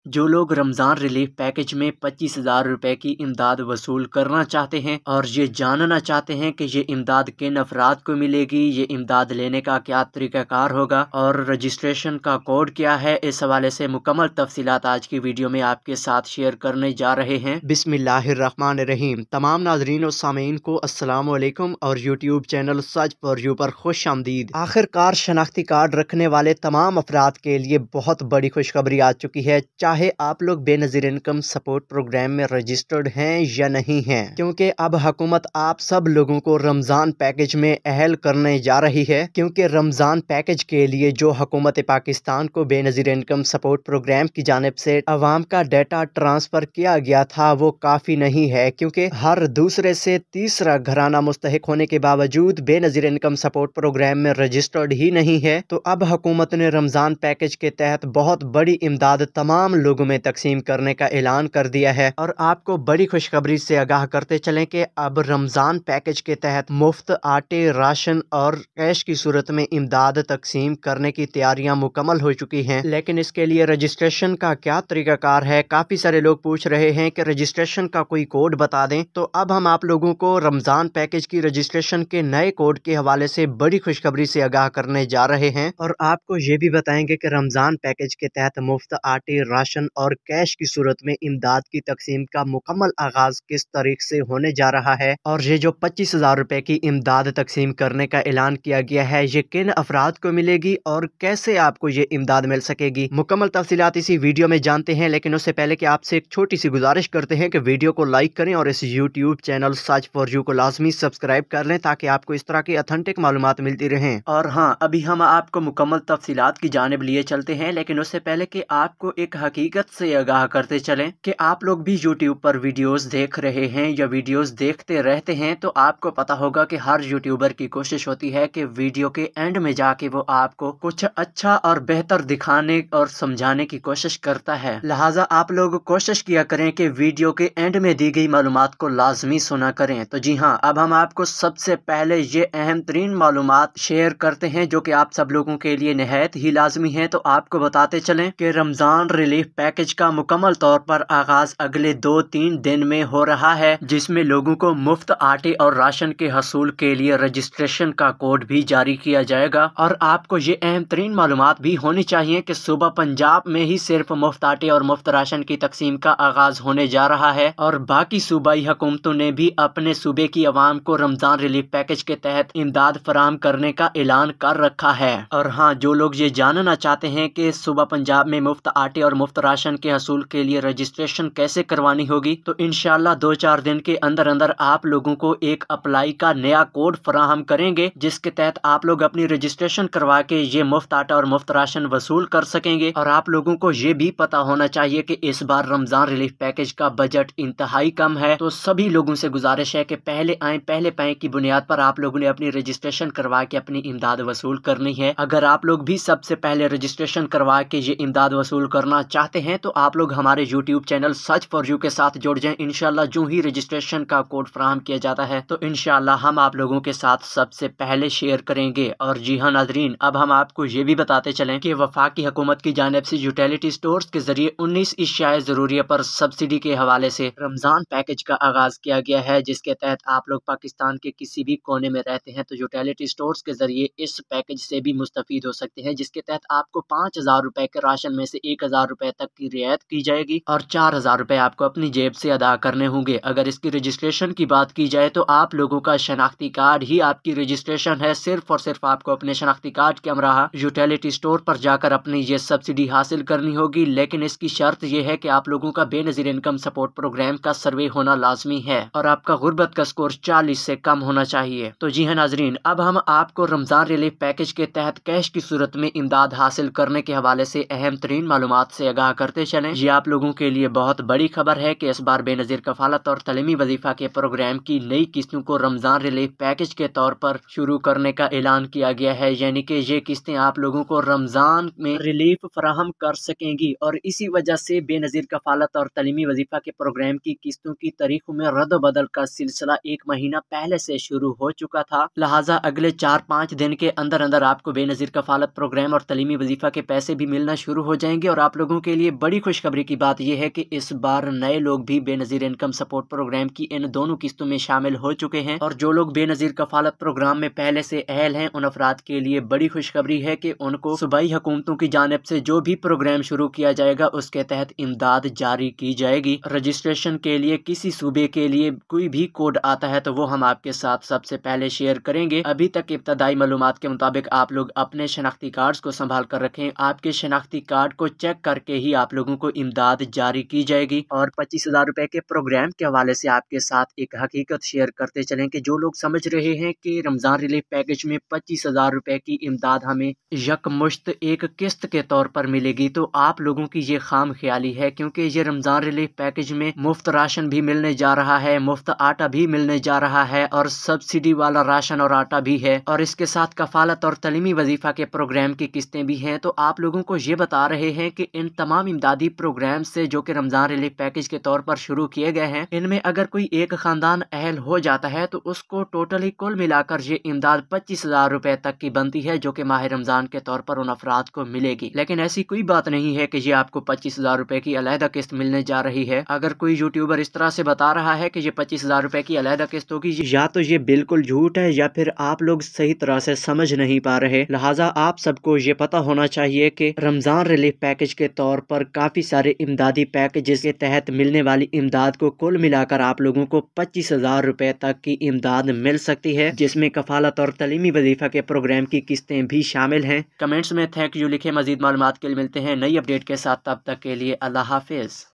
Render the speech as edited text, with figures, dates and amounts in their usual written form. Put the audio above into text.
जो लोग Ramzan relief package में 25,000 रुपए की इमदाद वसूल करना चाहते हैं और ये जानना चाहते हैं कि ये इमदाद किन अफराद को मिलेगी, ये इमदाद लेने का क्या तरीक़ाकार होगा और रजिस्ट्रेशन का कोड क्या है, इस हवाले से मुकम्मल तफसीलात आज की वीडियो में आपके साथ शेयर करने जा रहे हैं। बिस्मिल्लाहिर्रहमानिर्रहीम। तमाम नाजरीन और सामीन को अस्सलाम वालेकुम और YouTube channel such for you पर खुश आमदीद। आखिरकार शनाख्ती कार्ड रखने वाले तमाम अफराद के लिए बहुत बड़ी खुशखबरी आ चुकी है, चाहे आप लोग बेनज़ीर इनकम सपोर्ट प्रोग्राम में रजिस्टर्ड हैं या नहीं हैं, क्योंकि अब हुकूमत आप सब लोगों को रमज़ान पैकेज में अहल करने जा रही है। क्योंकि रमज़ान पैकेज के लिए जो हुकूमत पाकिस्तान को बेनज़ीर इनकम सपोर्ट प्रोग्राम की जानिब से अवाम का डाटा ट्रांसफ़र किया गया था वो काफ़ी नहीं है, क्योंकि हर दूसरे से तीसरा घराना मुस्तहिक होने के बावजूद बेनज़ीर इनकम सपोर्ट प्रोग्राम में रजिस्टर्ड ही नहीं है। तो अब हुकूमत ने रमज़ान पैकेज के तहत बहुत बड़ी इमदाद तमाम लोगों में तकसीम करने का ऐलान कर दिया है। और आपको बड़ी खुशखबरी से आगाह करते चलें कि अब रमज़ान पैकेज के तहत मुफ्त आटे, राशन और कैश की सूरत में इमदाद तकसीम करने की तैयारियां मुकम्मल हो चुकी हैं। लेकिन इसके लिए रजिस्ट्रेशन का क्या तरीकाकार है, काफ़ी सारे लोग पूछ रहे हैं कि रजिस्ट्रेशन का कोई कोड बता दें। तो अब हम आप लोगों को रमज़ान पैकेज की रजिस्ट्रेशन के नए कोड के हवाले से बड़ी खुशखबरी से आगाह करने जा रहे हैं। और आपको ये भी बताएंगे कि रमज़ान पैकेज के तहत मुफ्त आटे, राशन और कैश की सूरत में इमदाद की तकसीम का मुकम्मल आगाज किस तारीख से होने जा रहा है और ये जो 25,000 रुपए की इमदाद तकसीम करने का ऐलान किया गया है ये किन अफराद को मिलेगी और कैसे आपको ये इमदाद मिल सकेगी, मुकम्मल तफसीलात इसी वीडियो में जानते हैं। लेकिन उससे पहले कि आपसे एक छोटी सी गुजारिश करते हैं कि वीडियो को लाइक करें और इस YouTube channel search for you को लाजमी सब्सक्राइब कर लें ताकि आपको इस तरह की ऑथेंटिक मालूमात मिलती रहें। और हाँ, अभी हम आपको मुकम्मल तफसीलात की जानिब लिए चलते हैं, लेकिन उससे पहले कि आपको एक हकीकत से आगाह करते चलें कि आप लोग भी YouTube पर वीडियोस देख रहे हैं या वीडियोस देखते रहते हैं, तो आपको पता होगा कि हर यूट्यूबर की कोशिश होती है कि वीडियो के एंड में जाके वो आपको कुछ अच्छा और बेहतर दिखाने और समझाने की कोशिश करता है। लिहाजा आप लोग कोशिश किया करें कि वीडियो के एंड में दी गई मालूमात को लाजमी सुना करें। तो जी हाँ, अब हम आपको सबसे पहले ये अहम तरीन मालूमात शेयर करते हैं जो कि आप सब लोगों के लिए निहायत ही लाजमी है। तो आपको बताते चलें कि रमज़ान रिलीफ पैकेज का मुकम्मल तौर पर आगाज अगले 2-3 दिन में हो रहा है, जिसमें लोगों को मुफ्त आटे और राशन के हसूल के लिए रजिस्ट्रेशन का कोड भी जारी किया जाएगा। और आपको ये अहम तरीन मालूमात भी होनी चाहिए कि सुबह पंजाब में ही सिर्फ मुफ्त आटे और मुफ्त राशन की तकसीम का आगाज होने जा रहा है और बाकी सूबाई हुकूमतों ने भी अपने सूबे की आवाम को रमजान रिलीफ पैकेज के तहत इमदाद फराहम करने का ऐलान कर रखा है। और हाँ, जो लोग ये जानना चाहते हैं कि सुबह पंजाब में मुफ्त आटे और मुफ्त राशन के हसूल के लिए रजिस्ट्रेशन कैसे करवानी होगी, तो इंशाल्लाह 2-4 दिन के अंदर अंदर आप लोगों को एक अप्लाई का नया कोड फराहम करेंगे, जिसके तहत आप लोग अपनी रजिस्ट्रेशन करवा के ये मुफ्त आटा और मुफ्त राशन वसूल कर सकेंगे। और आप लोगों को ये भी पता होना चाहिए कि इस बार रमजान रिलीफ पैकेज का बजट इंतहाई कम है, तो सभी लोगों से गुजारिश है कि पहले आए पहले पाए की बुनियाद पर आप लोगों ने अपनी रजिस्ट्रेशन करवा के अपनी इमदाद वसूल करनी है। अगर आप लोग भी सबसे पहले रजिस्ट्रेशन करवा के ये इमदाद वसूल करना चाहते हैं तो आप लोग हमारे YouTube channel search for you के साथ जुड़ जाएं। इंशाल्लाह जो ही रजिस्ट्रेशन का कोड फराहम किया जाता है तो इंशाल्लाह हम आप लोगों के साथ सबसे पहले शेयर करेंगे। और जी हाँ नाजरीन, अब हम आपको ये भी बताते चलें कि वफाकी हुकूमत की जानिब से यूटिलिटी स्टोर्स के जरिए 19 इश्याए ज़रूरिया पर सब्सिडी के हवाले से रमजान पैकेज का आगाज किया गया है, जिसके तहत आप लोग पाकिस्तान के किसी भी कोने में रहते हैं तो यूटिलिटी स्टोर्स के जरिए इस पैकेज से भी मुस्तफीद हो सकते हैं, जिसके तहत आपको 5,000 रुपए के राशन में से 1,000 रुपए तक की रियायत की जाएगी और 4,000 रुपए आपको अपनी जेब से अदा करने होंगे। अगर इसकी रजिस्ट्रेशन की बात की जाए तो आप लोगों का शनाख्ती कार्ड ही आपकी रजिस्ट्रेशन है। सिर्फ और सिर्फ आपको अपने शनाख्ती कार्ड के हमरा यूटिलिटी स्टोर पर जाकर अपनी ये सब्सिडी हासिल करनी होगी, लेकिन इसकी शर्त यह है कि आप लोगों का बेनज़ीर इनकम सपोर्ट प्रोग्राम का सर्वे होना लाजमी है और आपका गुर्बत का स्कोर 40 से कम होना चाहिए। तो जी हाँ नाजरीन, अब हम आपको रमजान रिलीफ पैकेज के तहत कैश की सूरत में इमदाद हासिल करने के हवाले से अहम तरीन मालूमात से आगाह करते चलें। ये आप लोगों के लिए बहुत बड़ी खबर है कि इस बार बेनज़ीर कफालत और तलीमी वजीफा के प्रोग्राम की नई किस्तों को रमजान रिलीफ पैकेज के तौर पर शुरू करने का ऐलान किया गया है, यानी कि ये किस्तें आप लोगों को रमजान में रिलीफ फराहम कर सकेंगी। और इसी वजह से बेनज़ीर कफालत और तलीमी वजीफा के प्रोग्राम की किस्तों की तारीखों में रद्द बदल का सिलसिला 1 महीना पहले से शुरू हो चुका था। लिहाजा अगले 4-5 दिन के अंदर अंदर आपको बेनज़ीर कफालत प्रोग्राम और तलीमी वजीफा के पैसे भी मिलना शुरू हो जाएंगे और आप लोगों के लिए बड़ी खुशखबरी की बात यह है कि इस बार नए लोग भी बेनजीर इनकम सपोर्ट प्रोग्राम की इन दोनों किस्तों में शामिल हो चुके हैं। और जो लोग बेनजीर कफालत प्रोग्राम में पहले से अहल हैं, उन अफराद के लिए बड़ी खुशखबरी है कि उनको सूबाई हुकूमतों की जानिब से जो भी प्रोग्राम शुरू किया जाएगा उसके तहत इमदाद जारी की जाएगी। रजिस्ट्रेशन के लिए किसी सूबे के लिए कोई भी कोड आता है तो वो हम आपके साथ सबसे पहले शेयर करेंगे। अभी तक इब्तदाई मालूमात के मुताबिक आप लोग अपने शनाख्ती कार्ड को संभाल कर रखें। आपके शनाख्ती कार्ड को चेक करके ही आप लोगों को इमदाद जारी की जाएगी। और 25,000 रुपए के प्रोग्राम के हवाले से आपके साथ एक हकीकत शेयर करते चलें कि जो लोग समझ रहे हैं कि रमजान रिलीफ पैकेज में 25,000 रुपए की इमदाद हमें यकमुश्त एक किस्त के तौर पर मिलेगी, तो आप लोगों की ये खाम ख्याली है, क्योंकि ये रमजान रिलीफ पैकेज में मुफ्त राशन भी मिलने जा रहा है, मुफ्त आटा भी मिलने जा रहा है और सब्सिडी वाला राशन और आटा भी है, और इसके साथ कफालत और तलीमी वजीफा के प्रोग्राम की किस्तें भी हैं। तो आप लोगों को ये बता रहे हैं कि इन तमाम इमदादी प्रोग्राम से जो कि रमजान रिलीफ पैकेज के तौर पर शुरू किए गए हैं, इनमें अगर कोई एक खानदान अहल हो जाता है तो उसको टोटली कुल मिलाकर ये इमदाद 25,000 रुपए तक की बनती है, जो कि माह रमजान के तौर पर उन अफराद को मिलेगी। लेकिन ऐसी कोई बात नहीं है कि ये आपको 25,000 रुपए की अलहदा किस्त मिलने जा रही है। अगर कोई यूट्यूबर इस तरह से बता रहा है कि ये 25,000 रुपए की अलहदा किस्त होगी, या तो ये बिल्कुल झूठ है या फिर आप लोग सही तरह से समझ नहीं पा रहे। लिहाजा आप सबको ये पता होना चाहिए कि रमजान रिलीफ पैकेज के तौर पर काफी सारे इमदादी पैकेजेस के तहत मिलने वाली इमदाद को कुल मिलाकर आप लोगों को 25,000 रुपए तक की इमदाद मिल सकती है, जिसमें कफालत और तलीमी वजीफा के प्रोग्राम की किस्तें भी शामिल हैं। कमेंट्स में थैंक यू लिखे। मजीद मालूमात के लिए मिलते हैं नई अपडेट के साथ, तब तक के लिए अल्लाह हाफिज।